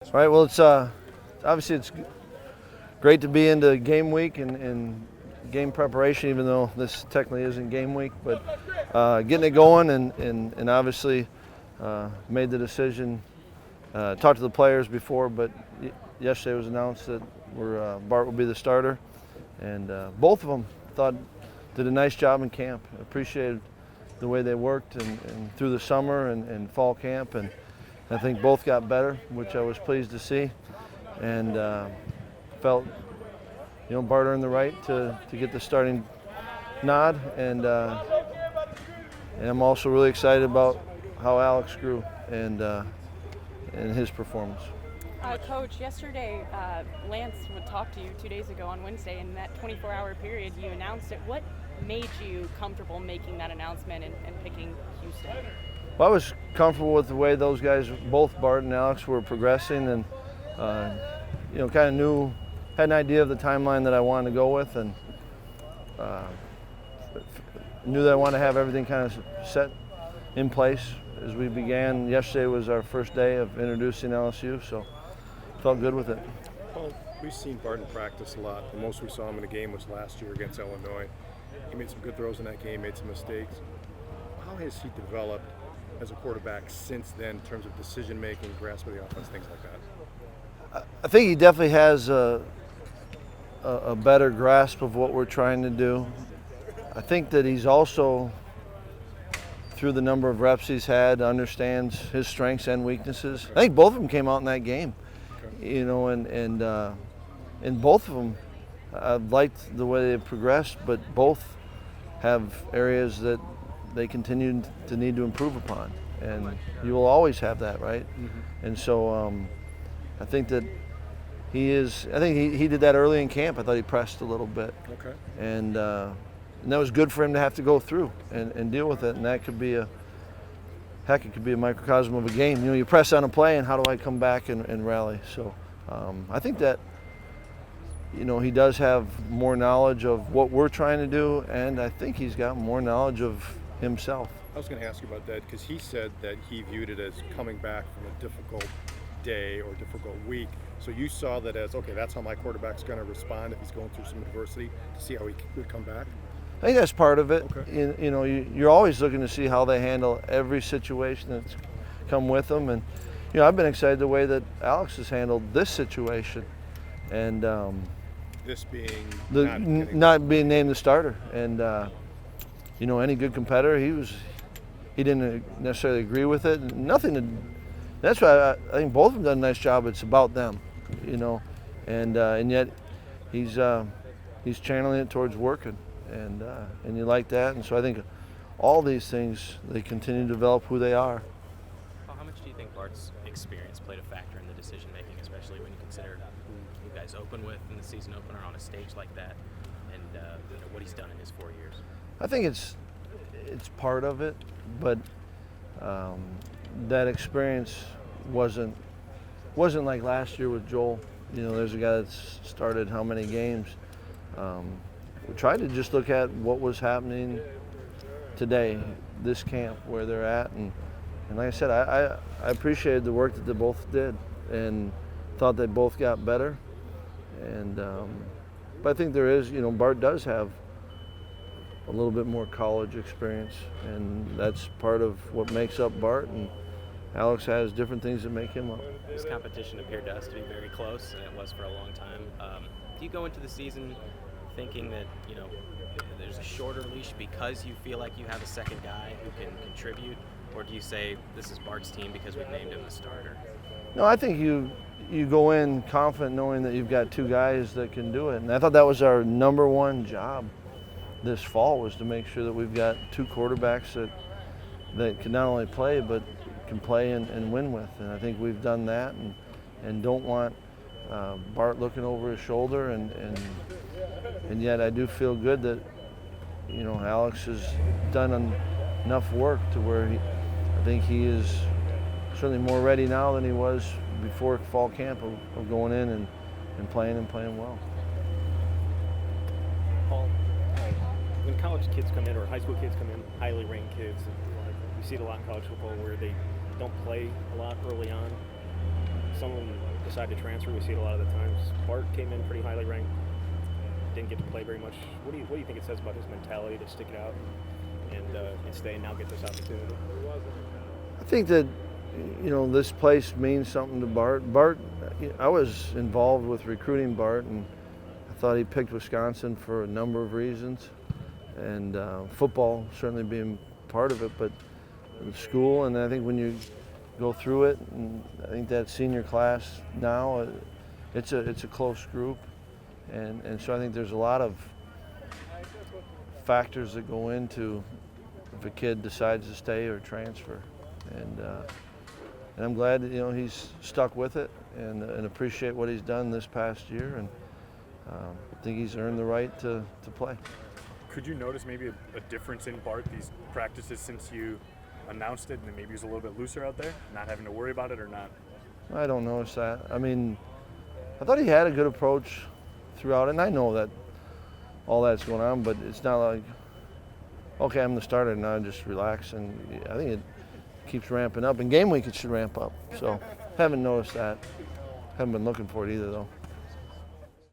All right, well, it's obviously it's great to be into game week and game preparation, even though this technically isn't game week. But getting it going and obviously made the decision. Talked to the players before, but yesterday was announced that Bart will be the starter, and both of them thought did a nice job in camp. Appreciated the way they worked and through the summer and fall camp, and I think both got better, which I was pleased to see, and felt, Bart earned the right to get the starting nod, and I'm also really excited about how Alex grew and his performance. Coach, yesterday Lance would talk to you 2 days ago on Wednesday, and in that 24-hour period you announced it. What made you comfortable making that announcement and picking Houston? Well, I was comfortable with the way those guys, both Bart and Alex, were progressing, and kind of had an idea of the timeline that I wanted to go with, and knew that I wanted to have everything kind of set in place as we began. Yesterday was our first day of introducing LSU, so felt good with it. Well, we've seen Barton practice a lot. The most we saw him in a game was last year against Illinois. He made some good throws in that game, made some mistakes. How has he developed as a quarterback since then in terms of decision making, grasp of the offense, things like that? I think he definitely has a better grasp of what we're trying to do. I think that he's also, through the number of reps he's had, understands his strengths and weaknesses. I think both of them came out in that game, and both of them, I've liked the way they've progressed, but both have areas that they continue to need to improve upon, and you will always have that, right? Mm-hmm. And so I think that he did that early in camp. I thought he pressed a little bit. Okay. And that was good for him to have to go through and deal with it, and that could be it could be a microcosm of a game. You press on a play, and how do I come back and rally? So I think that he does have more knowledge of what we're trying to do, and I think he's got more knowledge of himself. I was going to ask you about that because he said that he viewed it as coming back from a difficult day or difficult week. So you saw that as, okay, that's how my quarterback's going to respond if he's going through some adversity, to see how he would come back? I think that's part of it. Okay. You're always looking to see how they handle every situation that's come with them, and I've been excited the way that Alex has handled this situation, and this being not being named the starter, and any good competitor, he didn't necessarily agree with it. That's why I think both of them done a nice job. It's about them, and yet he's channeling it towards working, and you like that. And so I think all these things, they continue to develop who they are. Well, how much do you think Bart's experience played a factor in the decision making, especially when you consider who you guys open with in the season opener on a stage like that, and what he's done in his 4 years? I think it's part of it, but that experience wasn't like last year with Joel. There's a guy that's started how many games. We tried to just look at what was happening today, this camp, where they're at, and like I said, I appreciated the work that they both did, and thought they both got better. And but I think there is, Bart does have a little bit more college experience, and that's part of what makes up Bart, and Alex has different things that make him up. This competition appeared to us to be very close, and it was for a long time. Do you go into the season thinking that there's a shorter leash because you feel like you have a second guy who can contribute, or do you say this is Bart's team because we've named him the starter? No, I think you go in confident knowing that you've got two guys that can do it, and I thought that was our number one job this fall, was to make sure that we've got two quarterbacks that can not only play but can play and win with, and I think we've done that, and don't want Bart looking over his shoulder, and yet I do feel good that Alex has done enough work to where I think he is certainly more ready now than he was before fall camp of going in and playing well. Paul, when college kids come in, or high school kids come in, highly ranked kids, we see it a lot in college football where they don't play a lot early on. Some of them decide to transfer. We see it a lot of the times. Bart came in pretty highly ranked, didn't get to play very much. What do you think it says about his mentality to stick it out and stay and now get this opportunity? I think that, you know, this place means something to Bart. Bart, I was involved with recruiting Bart, and I thought he picked Wisconsin for a number of reasons, and football certainly being part of it, but the school, and I think when you go through it, and I think that senior class now, it's a close group, and so I think there's a lot of factors that go into if a kid decides to stay or transfer, and I'm glad that, you know, he's stuck with it and appreciate what he's done this past year, and I think he's earned the right to play. Could you notice maybe a difference in Bart these practices since you announced it, and maybe he's a little bit looser out there, not having to worry about it, or not? I don't notice that. I mean, I thought he had a good approach throughout, and I know that all that's going on, but it's not like, okay, I'm the starter now, I just relax, and I think it keeps ramping up. In game week, it should ramp up. So haven't noticed that. Haven't been looking for it either, though.